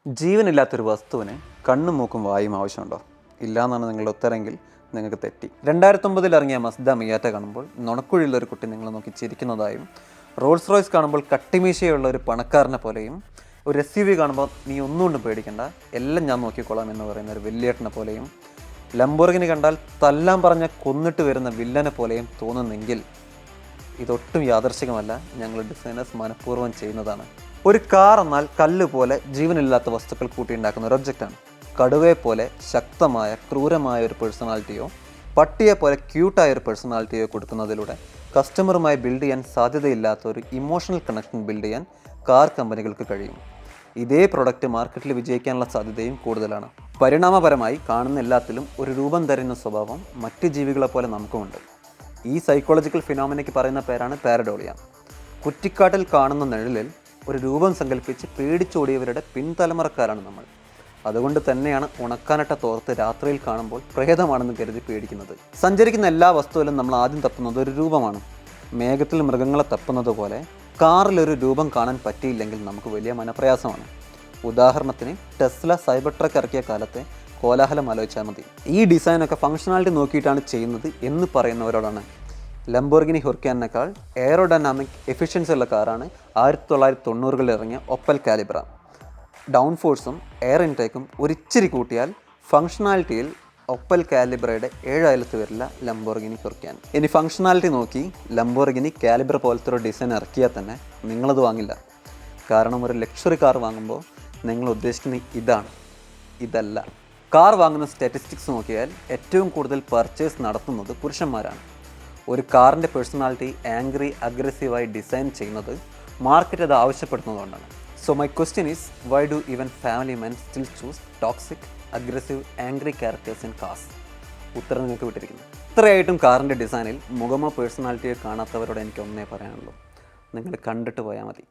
ജീവനില്ലാത്തൊരു വസ്തുവിന് കണ്ണും മൂക്കും വായും ആവശ്യമുണ്ടോ? ഇല്ല എന്നാണ് നിങ്ങളുടെ ഉത്തരമെങ്കിൽ നിങ്ങൾക്ക് തെറ്റി. 2009 ഇറങ്ങിയ മസ്ദ മിയാറ്റ കാണുമ്പോൾ നുണക്കുഴിയുള്ള ഒരു കുട്ടി നിങ്ങളെ നോക്കി ചിരിക്കുന്നതായും, റോൾസ് റോയ്സ് കാണുമ്പോൾ കട്ടിമീശയുള്ള ഒരു പണക്കാരനെ പോലെയും, ഒരു SUV കാണുമ്പോൾ നീ ഒന്നുകൊണ്ടും പേടിക്കണ്ട, എല്ലാം ഞാൻ നോക്കിക്കോളാം എന്ന് പറയുന്ന ഒരു വലിയേട്ടനെ പോലെയും, ലംബോർഗിനി കണ്ടാൽ തല്ലാൻ പറഞ്ഞ കൊന്നിട്ട് വരുന്ന വില്ലനെ പോലെയും തോന്നുന്നെങ്കിൽ ഇതൊട്ടും യാദർശികമല്ല, ഞങ്ങൾ ഡിസൈനേഴ്സ് മനഃപൂർവ്വം ചെയ്യുന്നതാണ്. ഒരു കാർ എന്നാൽ കല്ല് പോലെ ജീവനില്ലാത്ത വസ്തുക്കൾ കൂട്ടിയുണ്ടാക്കുന്ന ഒരു ഒബ്ജക്റ്റാണ്. കടുവയെ പോലെ ശക്തമായ ക്രൂരമായ ഒരു പേഴ്സണാലിറ്റിയോ പട്ടിയെ പോലെ ക്യൂട്ടായ ഒരു പേഴ്സണാലിറ്റിയോ കൊടുക്കുന്നതിലൂടെ കസ്റ്റമറുമായി ബിൽഡ് ചെയ്യാൻ സാധ്യതയില്ലാത്ത ഒരു ഇമോഷണൽ കണക്ഷൻ ബിൽഡ് ചെയ്യാൻ കാർ കമ്പനികൾക്ക് കഴിയും. ഇതേ പ്രൊഡക്റ്റ് മാർക്കറ്റിൽ വിജയിക്കാനുള്ള സാധ്യതയും കൂടുതലാണ്. പരിണാമപരമായി കാണുന്ന എല്ലാത്തിലും ഒരു രൂപം തരുന്ന സ്വഭാവം മറ്റ് ജീവികളെ പോലെ നമുക്കുമുണ്ട്. ഈ സൈക്കോളജിക്കൽ ഫിനോമിനയ്ക്ക് പറയുന്ന പേരാണ് പാരഡോളിയ. കുറ്റിക്കാട്ടിൽ കാണുന്ന നിഴലിൽ ഒരു രൂപം സങ്കല്പിച്ച് പേടിച്ചോടിയവരുടെ പിൻതലമുറക്കാരാണ് നമ്മൾ. അതുകൊണ്ട് തന്നെയാണ് ഉണക്കാനട്ട തോർത്ത് രാത്രിയിൽ കാണുമ്പോൾ പ്രേതമാണെന്ന് കരുതി പേടിക്കുന്നത്. സഞ്ചരിക്കുന്ന എല്ലാ വസ്തുവിലും നമ്മൾ ആദ്യം തപ്പുന്നത് ഒരു രൂപമാണ്. മേഘത്തിൽ മൃഗങ്ങളെ തപ്പുന്നത് പോലെ കാറിലൊരു രൂപം കാണാൻ പറ്റിയില്ലെങ്കിൽ നമുക്ക് വലിയ മനപ്രയാസമാണ്. ഉദാഹരണത്തിന് ടെസ്ല സൈബർ ട്രക്ക് ഇറക്കിയ കാലത്തെ കോലാഹലം ആലോചിച്ചാൽ മതി. ഈ ഡിസൈനൊക്കെ ഫങ്ഷണാലിറ്റി നോക്കിയിട്ടാണ് ചെയ്യുന്നത് എന്ന് പറയുന്നവരോടാണ്. ലംബോർഗിനി ഹുർക്കാനേക്കാൾ എയറോഡൈനാമിക് എഫിഷ്യൻസി ഉള്ള കാറാണ് 1990-കളിൽ ഇറങ്ങിയ ഒപ്പൽ കാലിബ്ര. ഡൗൺ ഫോഴ്സും എയർ ഇൻടേക്കും ഒരിച്ചിരി കൂട്ടിയാൽ ഫങ്ഷണാലിറ്റിയിൽ ഒപ്പൽ കാലിബ്രയുടെ 7 അയലത്ത് വരില്ല ലംബോർഗിനി ഹുർക്കാൻ. ഇനി ഫങ്ഷണാലിറ്റി നോക്കി ലംബോർഗിനി കാലിബ്ര പോലത്തെ ഒരു ഡിസൈൻ ഇറക്കിയാൽ തന്നെ നിങ്ങളത് വാങ്ങില്ല. കാരണം ഒരു ലക്ഷറി കാർ വാങ്ങുമ്പോൾ നിങ്ങൾ ഉദ്ദേശിക്കുന്നത് ഇതല്ല. കാർ വാങ്ങുന്ന സ്റ്റാറ്റിസ്റ്റിക്സ് നോക്കിയാൽ ഏറ്റവും കൂടുതൽ പർച്ചേസ് നടത്തുന്നത് പുരുഷന്മാരാണ്. ഒരു കാറിൻ്റെ പേഴ്സണാലിറ്റി ആംഗ്രി അഗ്രസീവായി ഡിസൈൻ ചെയ്യുന്നത് മാർക്കറ്റ് അത് ആവശ്യപ്പെടുന്നതുകൊണ്ടാണ്. So my question is, why do even family men still choose toxic aggressive angry characters in cars? ഉത്തരം നിങ്ങൾക്ക് വിട്ടിരിക്കുന്നു. ഇത്രയായിട്ടും കാറിൻ്റെ ഡിസൈനിൽ മുഖമോ പേഴ്സണാലിറ്റിയോ കാണാത്തവരോട് എനിക്ക് ഒന്നേ പറയാനുള്ളൂ, നിങ്ങൾ കണ്ടിട്ട് പോയാൽ മതി.